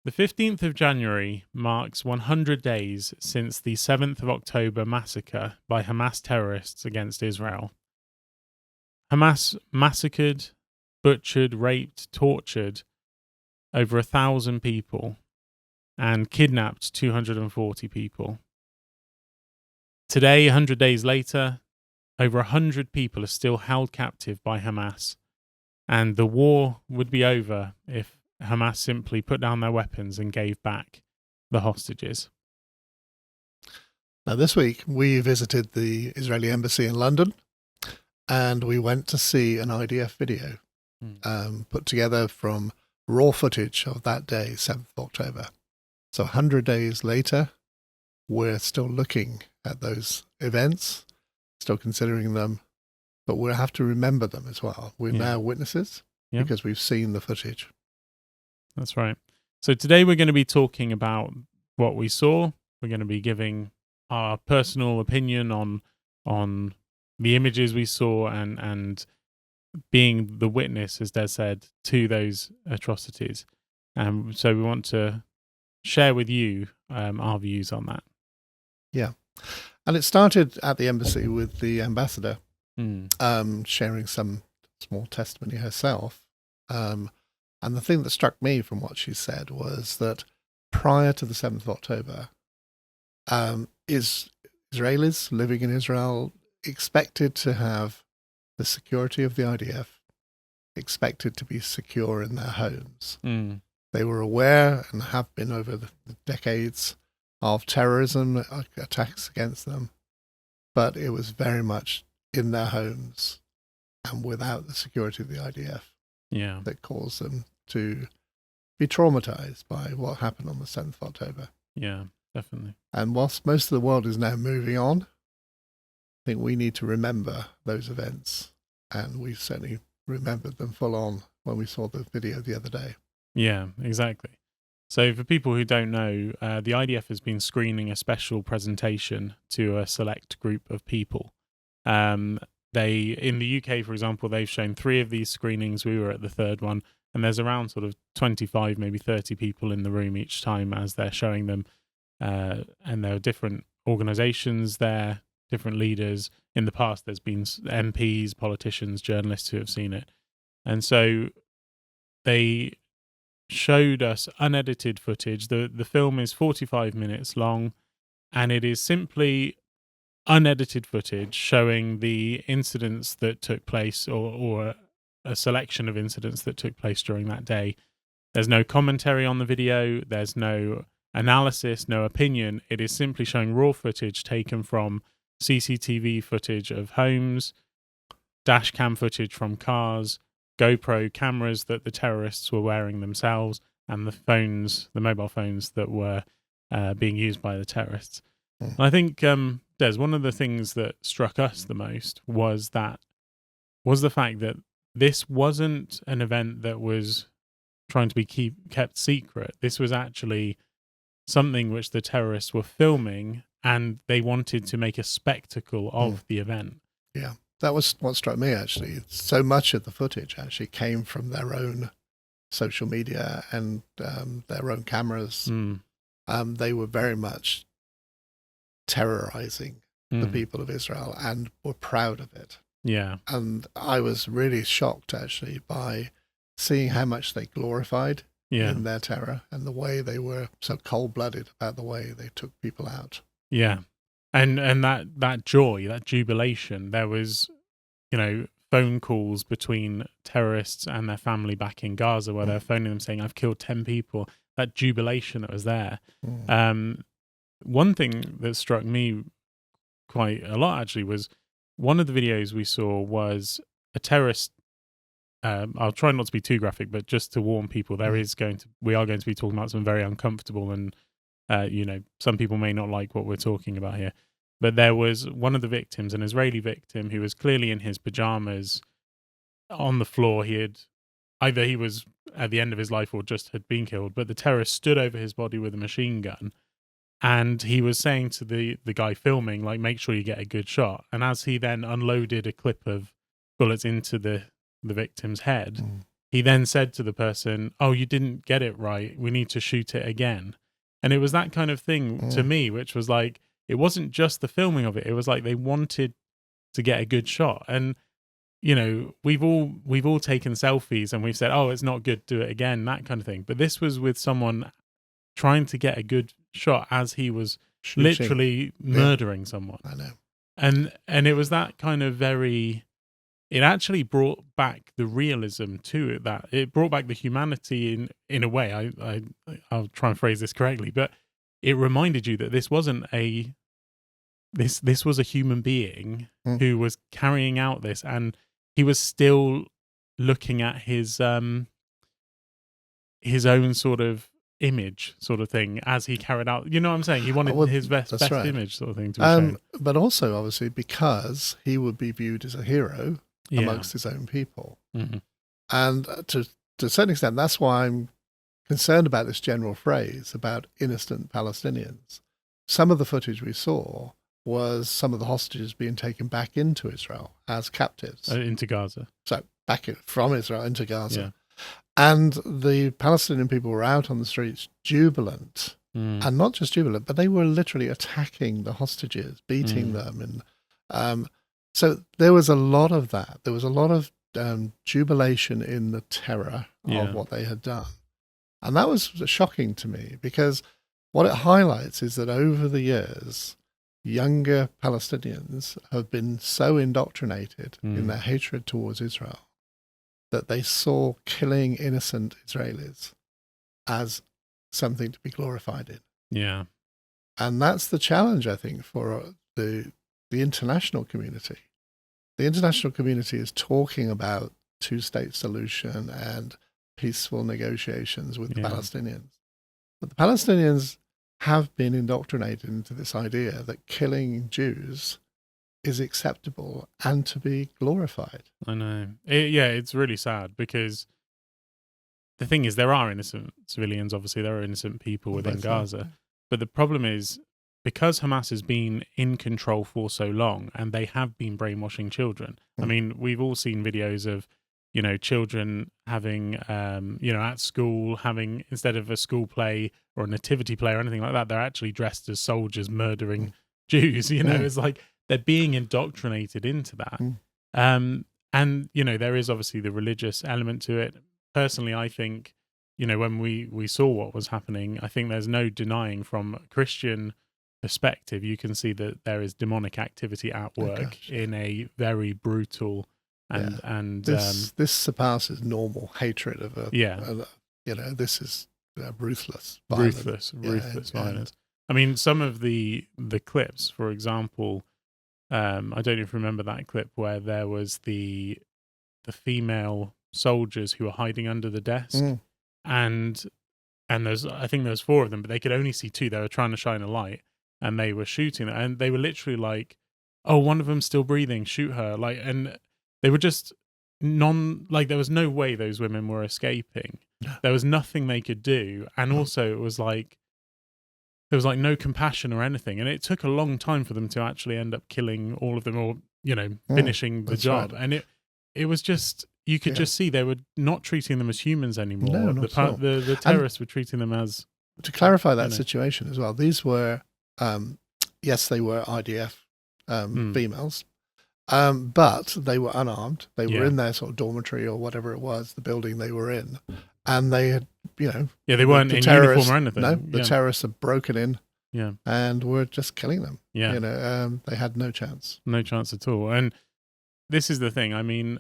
The 15th of January marks 100 days since the 7th of October massacre by Hamas terrorists against Israel. Hamas massacred, butchered, raped, tortured over 1,000 people and kidnapped 240 people. Today, 100 days later, over 100 people are still held captive by Hamas, and the war would be over if Hamas simply put down their weapons and gave back the hostages. Now, this week, we visited the Israeli embassy in London, and we went to see an IDF video put together from raw footage of that day, 7th of October. So 100 days later, we're still looking at those events, still considering them, but we'll have to remember them as well. We're now witnesses because we've seen the footage. That's right. So today we're going to be talking about what we saw. We're going to be giving our personal opinion on the images we saw and being the witness, as Des said, to those atrocities. So we want to share with you our views on that. Yeah. And it started at the embassy with the ambassador sharing some small testimony herself. And the thing that struck me from what she said was that prior to the 7th of October, Israelis living in Israel expected to have the security of the IDF, expected to be secure in their homes. They were aware and have been over the decades of terrorism attacks against them, but it was very much in their homes and without the security of the IDF that caused them to be traumatized by what happened on the 7th of October. Yeah, definitely. And whilst most of the world is now moving on, I think we need to remember those events, and we certainly remembered them full on when we saw the video the other day. Yeah, exactly. So for people who don't know, the IDF has been screening a special presentation to a select group of people. In the UK, for example, they've shown 3 of these screenings. We were at the 3rd one, and there's around sort of 25, maybe 30 people in the room each time as they're showing them. And there are different organizations there, different leaders. In the past, there's been MPs, politicians, journalists who have seen it. And so they showed us unedited footage. The film is 45 minutes long, and it is simply unedited footage showing the incidents that took place or a selection of incidents that took place during that day. There's no commentary on the video. There's no analysis, no opinion. It is simply showing raw footage taken from CCTV footage of homes, dash cam footage from cars, GoPro cameras that the terrorists were wearing themselves, and the mobile phones that were being used by the terrorists. And I think, Des, one of the things that struck us the most was the fact that this wasn't an event that was trying to be kept secret. This was actually something which the terrorists were filming, and they wanted to make a spectacle of the event. Yeah, that was what struck me, actually. So much of the footage actually came from their own social media and their own cameras. They were very much terrorizing the people of Israel and were proud of it. Yeah. And I was really shocked, actually, by seeing how much they glorified in their terror and the way they were so cold-blooded about the way they took people out. Yeah. And that joy, that jubilation, there was, phone calls between terrorists and their family back in Gaza where they're phoning them saying, I've killed 10 people. That jubilation that was there. One thing that struck me quite a lot, actually, was one of the videos we saw was a terrorist. I'll try not to be too graphic, but just to warn people, we are going to be talking about some very uncomfortable and, some people may not like what we're talking about here. But there was one of the victims, an Israeli victim, who was clearly in his pajamas on the floor. He was at the end of his life or just had been killed, but the terrorist stood over his body with a machine gun. And he was saying to the guy filming, like, make sure you get a good shot. And as he then unloaded a clip of bullets into the victim's head, he then said to the person, "Oh, you didn't get it right. We need to shoot it again." And it was that kind of thing to me, which was like, it wasn't just the filming of it. It was like they wanted to get a good shot. And, you know, we've all taken selfies and we've said, "Oh, it's not good, do it again," that kind of thing. But this was with someone trying to get a good shot as he was literally murdering someone. I know. And it was that kind of it actually brought back the realism to it, that it brought back the humanity in a way. I'll try and phrase this correctly, but it reminded you that this wasn't this was a human being who was carrying out this, and he was still looking at his own sort of image sort of thing as he carried out, you know what I'm saying? He wanted his best image sort of thing to be shown. But also, obviously, because he would be viewed as a hero amongst his own people. Mm-hmm. And to a certain extent, that's why I'm concerned about this general phrase about innocent Palestinians. Some of the footage we saw was some of the hostages being taken back into Israel as captives. Into Gaza. So from Israel into Gaza. Yeah. And the Palestinian people were out on the streets jubilant. And not just jubilant, but they were literally attacking the hostages, beating them. And so there was a lot of that. There was a lot of jubilation in the terror of what they had done. And that was shocking to me, because what it highlights is that over the years, younger Palestinians have been so indoctrinated in their hatred towards Israel that they saw killing innocent Israelis as something to be glorified in. Yeah. And that's the challenge, I think, for the international community. The international community is talking about two-state solution and peaceful negotiations with the Palestinians. But the Palestinians have been indoctrinated into this idea that killing Jews is acceptable and to be glorified. I know. It's really sad, because the thing is, there are innocent civilians, obviously, there are innocent people within Gaza. But the problem is, because Hamas has been in control for so long and they have been brainwashing children. I mean, we've all seen videos of, you know, children having, at school, having, instead of a school play or a nativity play or anything like that, they're actually dressed as soldiers murdering Jews. You know, it's like they're being indoctrinated into that. And, you know, there is obviously the religious element to it. Personally, I think, you know, when we saw what was happening, I think there's no denying from a Christian perspective, you can see that there is demonic activity at work in a very brutal and this surpasses normal hatred of this is ruthless violence. Ruthless violence. I mean, some of the clips, for example, I don't even remember that clip where there was the female soldiers who were hiding under the desk, and I think there's 4 of them, but they could only see 2. They were trying to shine a light, and they were shooting, and they were literally like, "Oh, one of them's still breathing, shoot her!" Like, and they were just there was no way those women were escaping. There was nothing they could do, and also it was like there was like no compassion or anything, and it took a long time for them to actually end up killing all of them, or finishing the job. Right. And it was just, you could just see they were not treating them as humans anymore. No, the terrorists were treating them as. To clarify that situation as well, these were yes, they were IDF females. But they were unarmed. They were in their sort of dormitory or whatever it was, the building they were in. And they had, they weren't in uniform or anything. No, the terrorists had broken in Yeah. And we're just killing them. Yeah. You know, they had no chance. No chance at all. And this is the thing. I mean,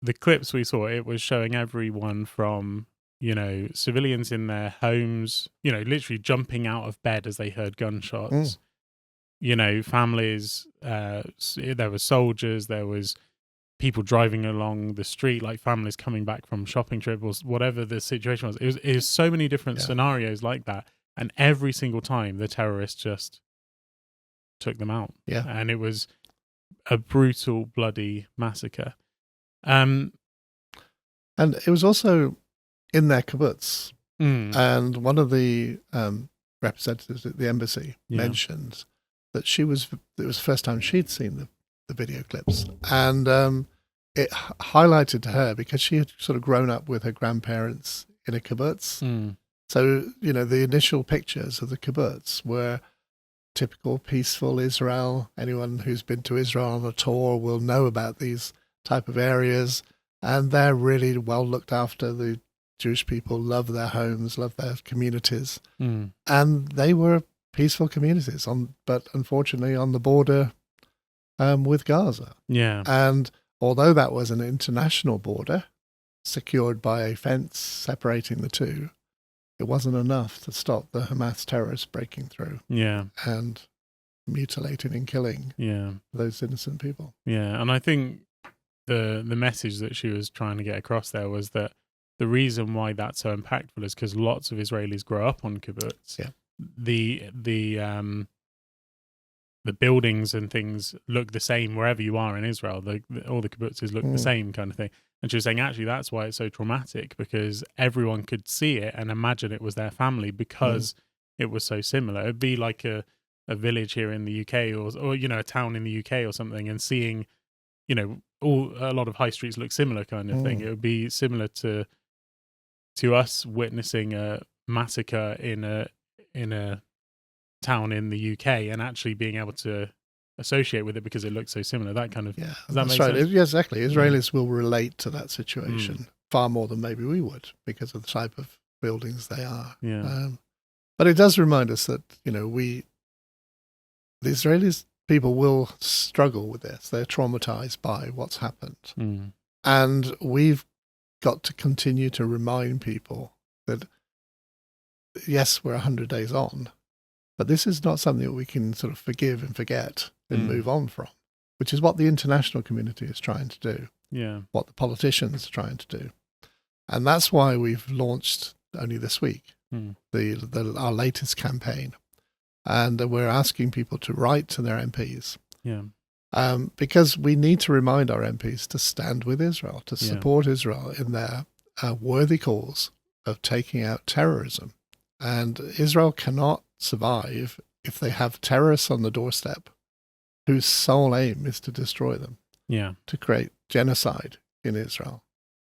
the clips we saw, it was showing everyone from, you know, civilians in their homes, you know, literally jumping out of bed as they heard gunshots. You know, families, there were soldiers, there was people driving along the street, like families coming back from shopping trip or whatever the situation was. It was so many different scenarios like that. And every single time the terrorists just took them out. Yeah. And it was a brutal, bloody massacre. And it was also in their kibbutz. And one of the representatives at the embassy mentioned that it was the first time she'd seen the video clips. And it highlighted to her, because she had sort of grown up with her grandparents in a kibbutz. So, the initial pictures of the kibbutz were typical peaceful Israel. Anyone who's been to Israel on a tour will know about these type of areas, and they're really well looked after. The Jewish people love their homes, love their communities, and they were peaceful communities, but unfortunately on the border with Gaza. Yeah. And although that was an international border secured by a fence separating the two, it wasn't enough to stop the Hamas terrorists breaking through. Yeah. And mutilating and killing those innocent people. Yeah. And I think the message that she was trying to get across there was that the reason why that's so impactful is because lots of Israelis grow up on kibbutz. Yeah. The buildings and things look the same wherever you are in Israel. All the kibbutzes look the same kind of thing. And she was saying, actually, that's why it's so traumatic, because everyone could see it and imagine it was their family because it was so similar. It'd be like a village here in the UK or a town in the UK or something, and seeing, a lot of high streets look similar kind of thing. It would be similar to us witnessing a massacre in a town in the UK and actually being able to associate with it because it looks so similar. That kind of does that make that's right. sense? Yes, exactly. Israelis will relate to that situation far more than maybe we would because of the type of buildings they are. Yeah. But it does remind us that the Israelis people will struggle with this. They're traumatized by what's happened, and we've got to continue to remind people that yes, we're 100 days on. But this is not something that we can sort of forgive and forget and move on from, which is what the international community is trying to do. Yeah. What the politicians are trying to do. And that's why we've launched only this week our latest campaign. And we're asking people to write to their MPs. Yeah. Because we need to remind our MPs to stand with Israel, to support Israel in their worthy cause of taking out terrorism. And Israel cannot survive if they have terrorists on the doorstep whose sole aim is to destroy them, to create genocide in Israel.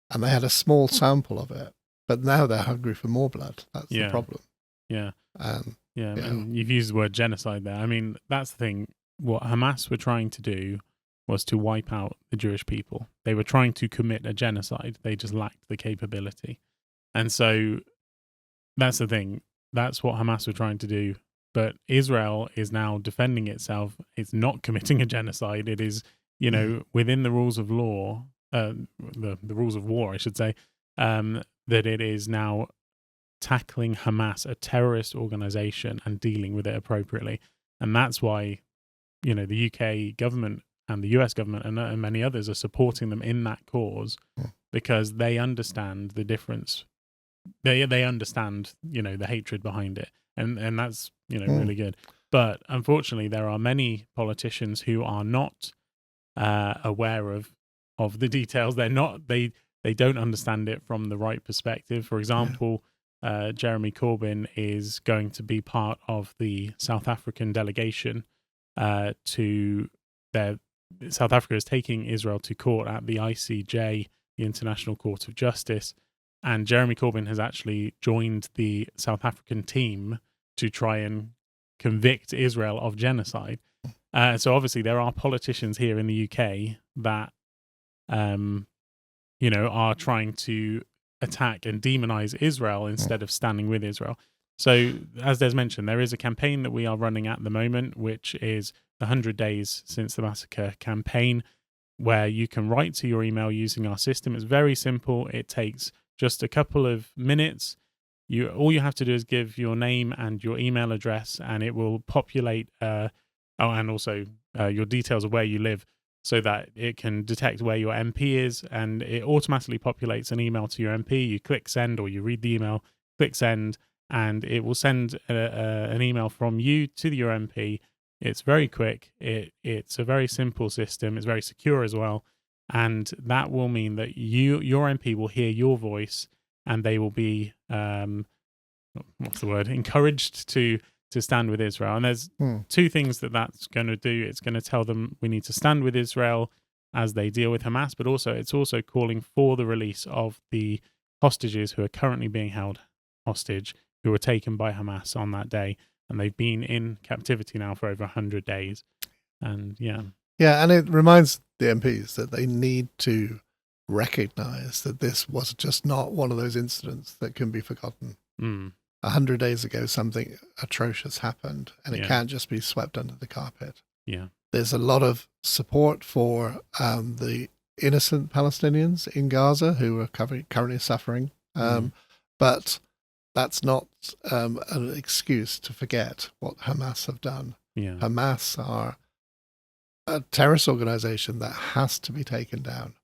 And they had a small sample of it, but now they're hungry for more blood. That's the problem. Yeah. And you've used the word genocide there. I mean, that's the thing. What Hamas were trying to do was to wipe out the Jewish people. They were trying to commit a genocide. They just lacked the capability. And so that's the thing. That's what Hamas were trying to do. But Israel is now defending itself. It's not committing a genocide. It is, within the rules of law, the rules of war, I should say, that it is now tackling Hamas, a terrorist organization, and dealing with it appropriately. And that's why, the UK government and the US government and many others are supporting them in that cause because they understand the difference. They understand, the hatred behind it. And that's, really good. But unfortunately, there are many politicians who are not aware of the details. They don't understand it from the right perspective. For example, Jeremy Corbyn is going to be part of the South African delegation South Africa is taking Israel to court at the ICJ, the International Court of Justice. And Jeremy Corbyn has actually joined the South African team to try and convict Israel of genocide. So obviously there are politicians here in the UK that, are trying to attack and demonize Israel instead of standing with Israel. So as Des mentioned, there is a campaign that we are running at the moment, which is the 100 Days Since the Massacre campaign, where you can write to your email using our system. It's very simple. It takes just a couple of minutes. All you have to do is give your name and your email address, and it will populate, and also your details of where you live, so that it can detect where your MP is, and it automatically populates an email to your MP. You click send, or you read the email, click send, and it will send an email from you to your MP. It's very quick. It's a very simple system. It's very secure as well. And that will mean that your MP will hear your voice, and they will be encouraged to stand with Israel. And there's two things that's going to do. It's going to tell them we need to stand with Israel as they deal with Hamas, but also it's also calling for the release of the hostages who are currently being held hostage, who were taken by Hamas on that day, and they've been in captivity now for over 100 days. And yeah, and it reminds the MPs that they need to recognize that this was just not one of those incidents that can be forgotten. 100 days ago, something atrocious happened, and it can't just be swept under the carpet. Yeah, there's a lot of support for the innocent Palestinians in Gaza who are currently suffering, but that's not an excuse to forget what Hamas have done. Hamas are a terrorist organization that has to be taken down.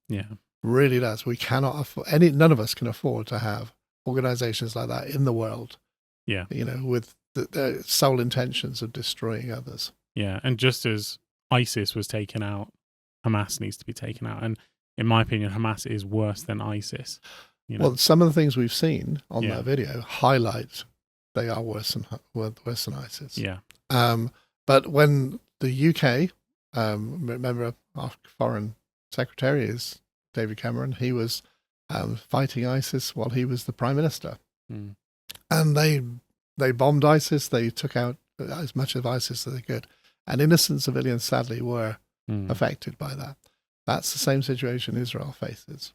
Really does. We cannot afford none of us can afford to have organizations like that in the world. With the sole intentions of destroying others. And just as ISIS was taken out, Hamas needs to be taken out. And in my opinion, Hamas is worse than ISIS. Well, some of the things we've seen on that video highlight they are worse than ISIS. But when the UK, remember our foreign secretary is David Cameron, he was fighting ISIS while he was the prime minister. And they bombed ISIS. They took out as much of ISIS as they could. And innocent civilians, sadly, were affected by that. That's the same situation Israel faces.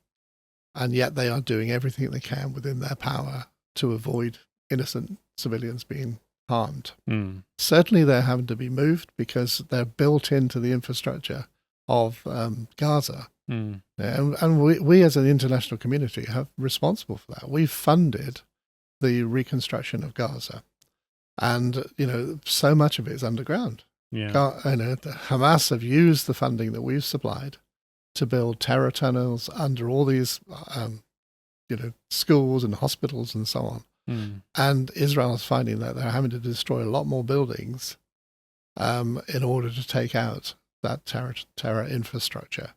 And yet they are doing everything they can within their power to avoid innocent civilians being harmed. Certainly they're having to be moved because they're built into the infrastructure of Gaza. And we as an international community are responsible for that. We've funded the reconstruction of Gaza. And, so much of it is underground. Hamas have used the funding that we've supplied to build terror tunnels under all these, schools and hospitals and so on. And Israel is finding that they're having to destroy a lot more buildings in order to take out that terror infrastructure.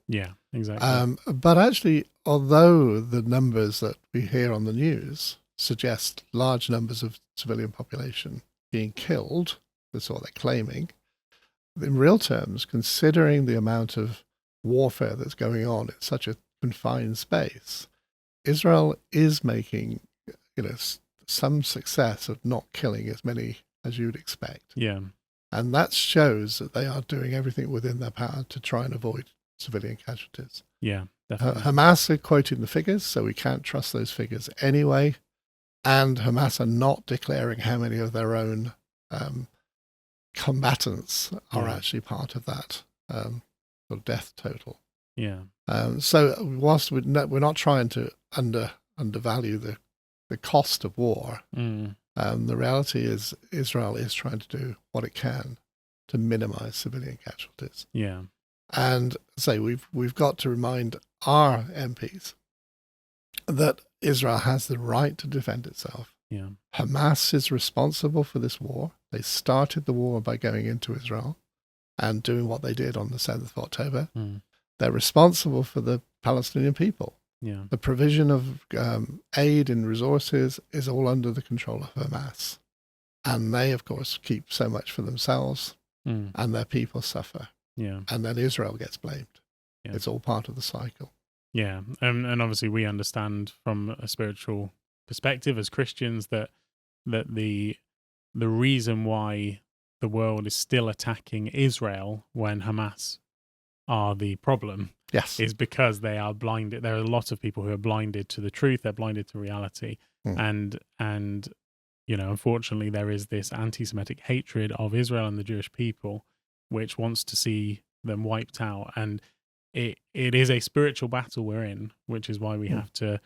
Exactly. But actually, although the numbers that we hear on the news suggest large numbers of civilian population being killed, that's what they're claiming, in real terms, considering the amount of warfare that's going on in such a confined space, Israel is making, some success of not killing as many as you'd expect. And that shows that they are doing everything within their power to try and avoid civilian casualties. Definitely. Hamas are quoting the figures, so we can't trust those figures anyway. And Hamas are not declaring how many of their own combatants are actually part of that sort of death total. So whilst we're not trying to undervalue the cost of war, the reality is Israel is trying to do what it can to minimize civilian casualties. And say we've got to remind our MPs that Israel has the right to defend itself. Hamas is responsible for this war. They started the war by going into Israel and doing what they did on the 7th of October. They're responsible for the Palestinian people. The provision of aid and resources is all under the control of Hamas. And they, of course, keep so much for themselves and their people suffer. And then Israel gets blamed. It's all part of the cycle. And obviously we understand from a spiritual perspective as Christians that the reason why the world is still attacking Israel when Hamas are the problem is because they are blinded. There are a lot of people who are blinded to the truth. They're blinded to reality. And unfortunately there is this anti-Semitic hatred of Israel and the Jewish people which wants to see them wiped out. And it is a spiritual battle we're in, which is why we have to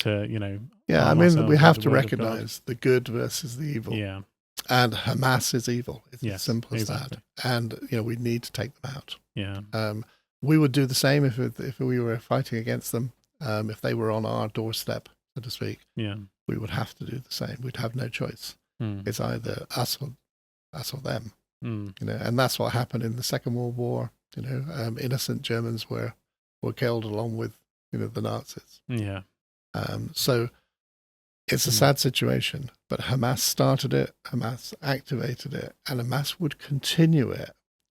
we have to recognize the good versus the evil. And Hamas is evil. It's as simple as that. And we need to take them out. We would do the same if we were fighting against them. If they were on our doorstep, so to speak, we would have to do the same. We'd have no choice. It's either us or them. And that's what happened in the Second World War. Innocent Germans were killed along with the Nazis. So it's a sad situation, but Hamas started it, Hamas activated it, and Hamas would continue it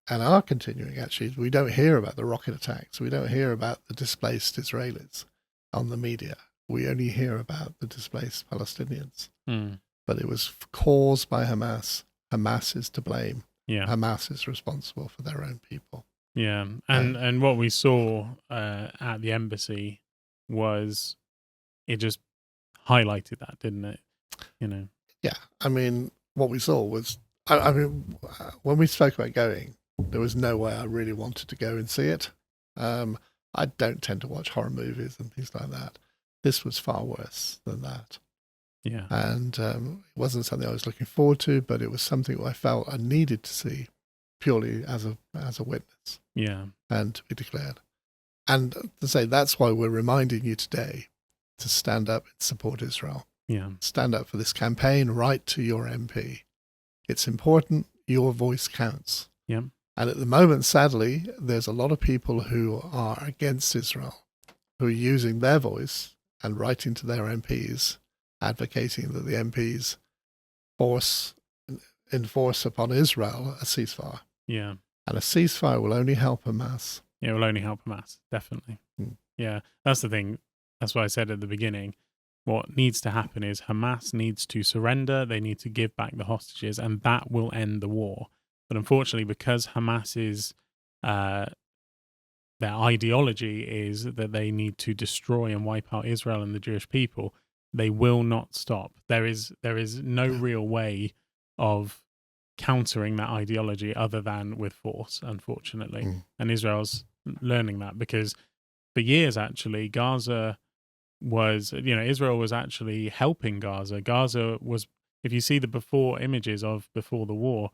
and are continuing, actually. We don't hear about the rocket attacks. We don't hear about the displaced Israelis on the media. We only hear about the displaced Palestinians. But it was caused by Hamas. Hamas is to blame. Yeah. Hamas is responsible for their own people. Yeah. And what we saw at the embassy was, it just highlighted that, didn't it? Yeah. I mean, what we saw was, I mean, when we spoke about going, there was no way I really wanted to go and see it. I don't tend to watch horror movies and things like that. This was far worse than that. Yeah. And it wasn't something I was looking forward to, but it was something I felt I needed to see purely as a witness. Yeah. And to be declared. And to say, that's why we're reminding you today to stand up and support Israel. Yeah. Stand up for this campaign, write to your MP. It's important. Your voice counts. Yeah. And at the moment, sadly, there's a lot of people who are against Israel, who are using their voice and writing to their MPs, advocating that the MPs enforce upon Israel a ceasefire. Yeah. And a ceasefire will only help Hamas. It will only help Hamas, definitely. Yeah, that's the thing. That's what I said at the beginning. What needs to happen is Hamas needs to surrender. They need to give back the hostages, and that will end the war. But unfortunately, because Hamas's their ideology is that they need to destroy and wipe out Israel and the Jewish people, they will not stop. There is no real way of countering that ideology other than with force, unfortunately. And Israel's learning that, because for years, actually, Gaza was, Israel was actually helping Gaza. Gaza was, if you see the before images of before the war,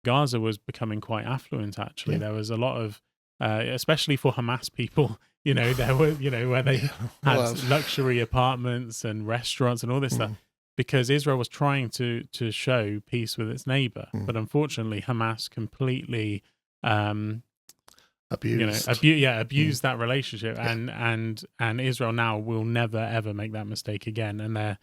Gaza was becoming quite affluent, actually. There was a lot of, especially for Hamas people, there were, where they had luxury apartments and restaurants and all this stuff, because Israel was trying to show peace with its neighbor. But unfortunately, Hamas completely abused that relationship, and Israel now will never ever make that mistake again, and they're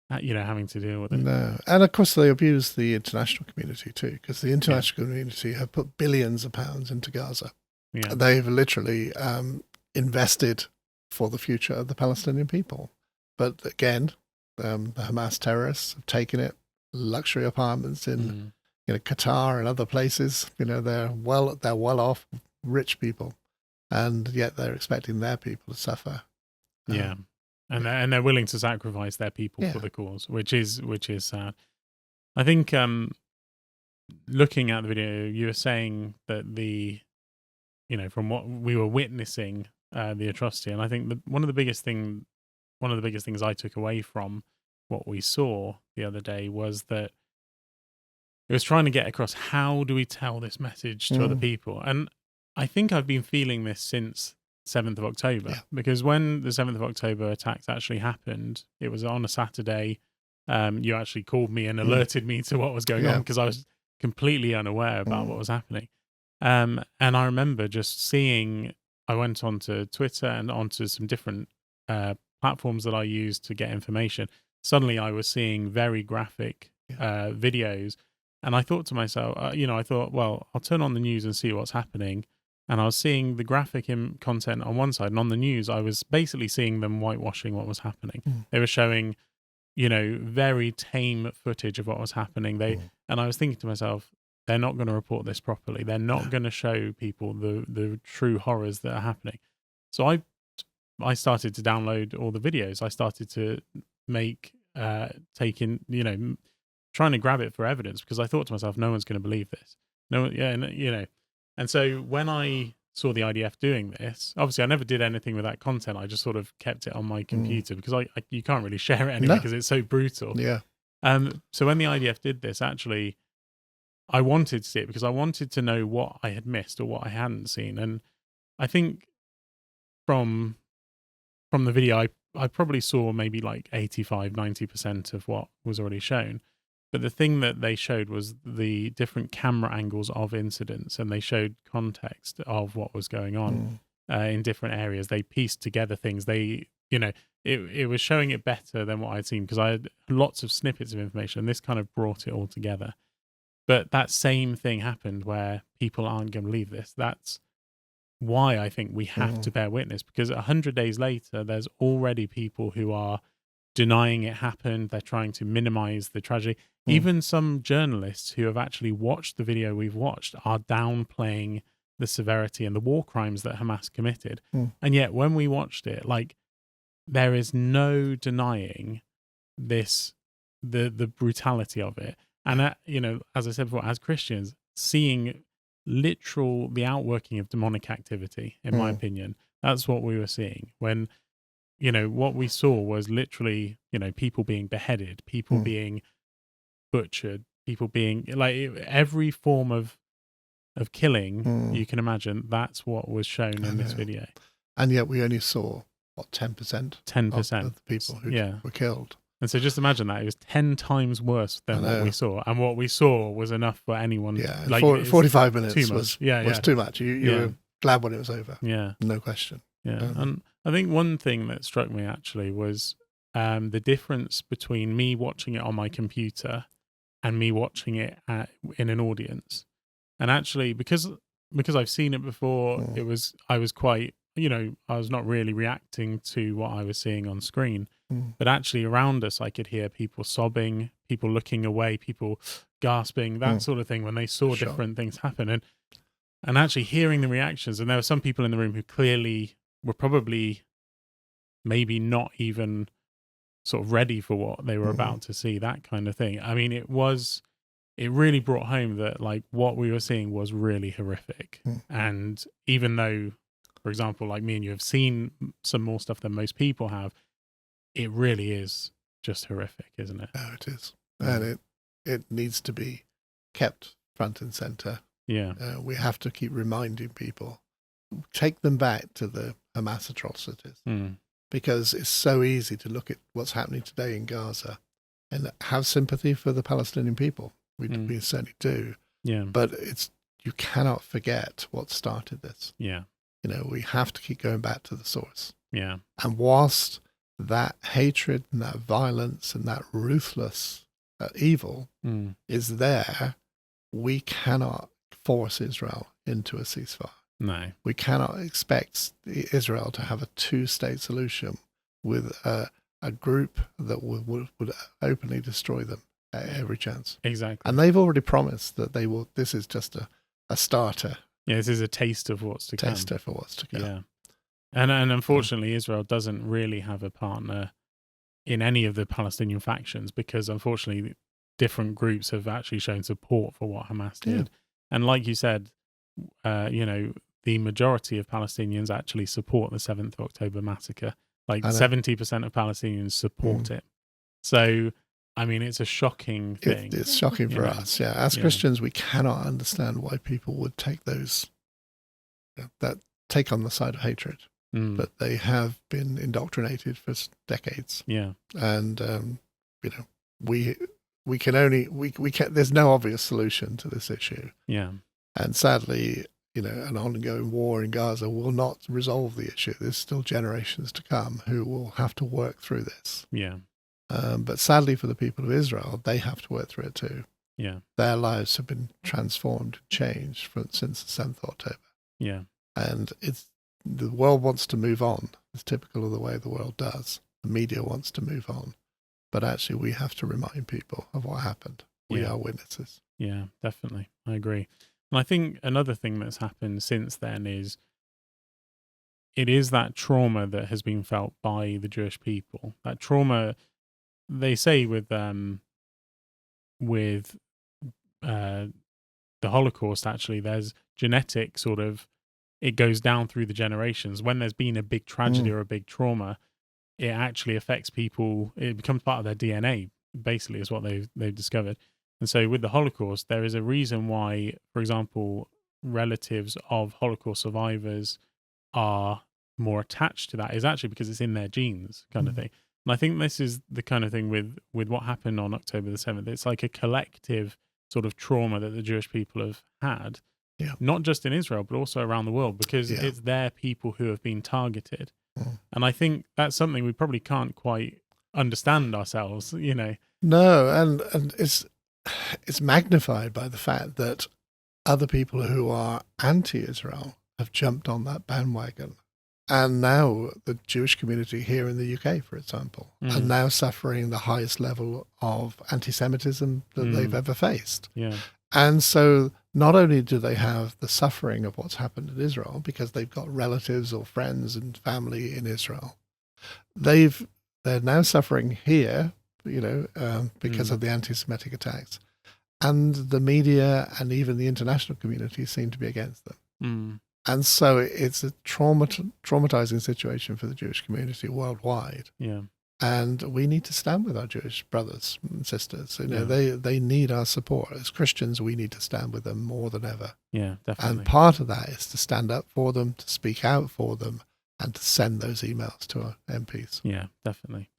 having to deal with it. No, and of course they abuse the international community too, because the international community have put billions of pounds into Gaza. Yeah. They've literally invested for the future of the Palestinian people. But again, the Hamas terrorists have taken it. Luxury apartments in Qatar and other places. They're well off, rich people, and yet they're expecting their people to suffer. Yeah, and they're willing to sacrifice their people for the cause, which is sad. I think looking at the video, you were saying that from what we were witnessing, the atrocity, and I think one of the biggest things I took away from what we saw the other day was that it was trying to get across, how do we tell this message to other people? And I think I've been feeling this since 7th of October, because when the 7th of October attacks actually happened, it was on a Saturday. You actually called me and alerted me to what was going on, because I was completely unaware about what was happening. And I remember just seeing, I went onto Twitter and onto some different platforms that I use to get information. Suddenly I was seeing very graphic videos, and I thought to myself, well, I'll turn on the news and see what's happening. And I was seeing the graphic content on one side, and on the news, I was basically seeing them whitewashing what was happening. They were showing, very tame footage of what was happening. And I was thinking to myself, they're not going to report this properly. They're not going to show people the true horrors that are happening. So I started to download all the videos. I started to trying to grab it for evidence, because I thought to myself, no one's going to believe this. And so when I saw the IDF doing this, obviously I never did anything with that content. I just sort of kept it on my computer, because you can't really share it anyway, because it's so brutal. Yeah. So when the IDF did this, actually, I wanted to see it because I wanted to know what I had missed or what I hadn't seen. And I think from the video, I probably saw maybe like 85-90% of what was already shown. But the thing that they showed was the different camera angles of incidents, and they showed context of what was going on in different areas. They pieced together things. It was showing it better than what I'd seen, because I had lots of snippets of information, and this kind of brought it all together. But that same thing happened where people aren't going to believe this. That's why I think we have to bear witness, because 100 days later, there's already people who are denying it happened. They're trying to minimize the tragedy. Even some journalists who have actually watched the video we've watched are downplaying the severity and the war crimes that Hamas committed. And yet when we watched it, like, there is no denying this, the brutality of it. And you know, as I said before, as Christians, seeing the outworking of demonic activity, in my opinion, that's what we were seeing when, you know, what we saw was literally, you know, people being beheaded, people being butchered, people being, like, every form of killing you can imagine. That's what was shown in this video. And yet we only saw, what, 10%? 10% of the people who were killed. And so just imagine that. It was 10 times worse than what we saw. And what we saw was enough for anyone. Yeah, like, 45 minutes was too much. You were glad when it was over. Yeah. No question. Yeah. And I think one thing that struck me actually was the difference between me watching it on my computer and me watching it in an audience. And actually, because I've seen it before, I was quite, you know, I was not really reacting to what I was seeing on screen. But actually around us, I could hear people sobbing, people looking away, people gasping, that sort of thing when they saw different things happen. And actually hearing the reactions. And there were some people in the room who clearly were probably maybe not even sort of ready for what they were about to see, that kind of thing. I mean, it really brought home that, like, what we were seeing was really horrific. And even though, for example, like me and you have seen some more stuff than most people have, it really is just horrific, isn't it? Oh, it is. And it needs to be kept front and center. Yeah. We have to keep reminding people, take them back to the Hamas atrocities, because it's so easy to look at what's happening today in Gaza and have sympathy for the Palestinian people. We certainly do. Yeah. But you cannot forget what started this. Yeah. You know, we have to keep going back to the source. Yeah. And whilst that hatred and that violence and that ruthless evil is there, we cannot force Israel into a ceasefire. No. We cannot expect Israel to have a two-state solution with a group that would openly destroy them at every chance. Exactly. And they've already promised that they will. This is just a starter. Yeah, this is a taste of what's to come. Taster for what's to come. Yeah. And unfortunately, Israel doesn't really have a partner in any of the Palestinian factions, because unfortunately, different groups have actually shown support for what Hamas did. And like you said, you know, the majority of Palestinians actually support the 7th of October massacre. Like 70% of Palestinians support it. So, I mean, it's a shocking thing. It's shocking for us. Yeah. As Christians, we cannot understand why people would take take on the side of hatred. But they have been indoctrinated for decades. Yeah. And, you know, we can there's no obvious solution to this issue. Yeah. And sadly, you know, an ongoing war in Gaza will not resolve the issue. There's still generations to come who will have to work through this. Yeah. But sadly for the people of Israel, they have to work through it too. Yeah. Their lives have been transformed, changed since the 7th of October. Yeah. And the world wants to move on. It's typical of the way the world does. The media wants to move on. But actually, we have to remind people of what happened. We are witnesses. Yeah, definitely. I agree. And I think another thing that's happened since then is it is that trauma that has been felt by the Jewish people. That trauma, they say with the Holocaust, actually, there's genetic sort of, it goes down through the generations. When there's been a big tragedy or a big trauma, it actually affects people. It becomes part of their DNA, basically, is what they've discovered. And so with the Holocaust, there is a reason why, for example, relatives of Holocaust survivors are more attached to that, is actually because it's in their genes, kind of thing. And I think this is the kind of thing with what happened on October the 7th. It's like a collective sort of trauma that the Jewish people have had. Yeah. Not just in Israel, but also around the world, because it's their people who have been targeted. And I think that's something we probably can't quite understand ourselves, you know. No, and it's magnified by the fact that other people who are anti-Israel have jumped on that bandwagon. And now the Jewish community here in the UK, for example, are now suffering the highest level of anti-Semitism that they've ever faced. Yeah. And so not only do they have the suffering of what's happened in Israel because they've got relatives or friends and family in Israel, they're now suffering here, because of the anti-Semitic attacks. And the media and even the international community seem to be against them. And so it's a traumatizing situation for the Jewish community worldwide. Yeah. And we need to stand with our Jewish brothers and sisters. They need our support. As Christians, we need to stand with them more than ever. Yeah, definitely. And part of that is to stand up for them, to speak out for them, and to send those emails to our MPs. Yeah, definitely.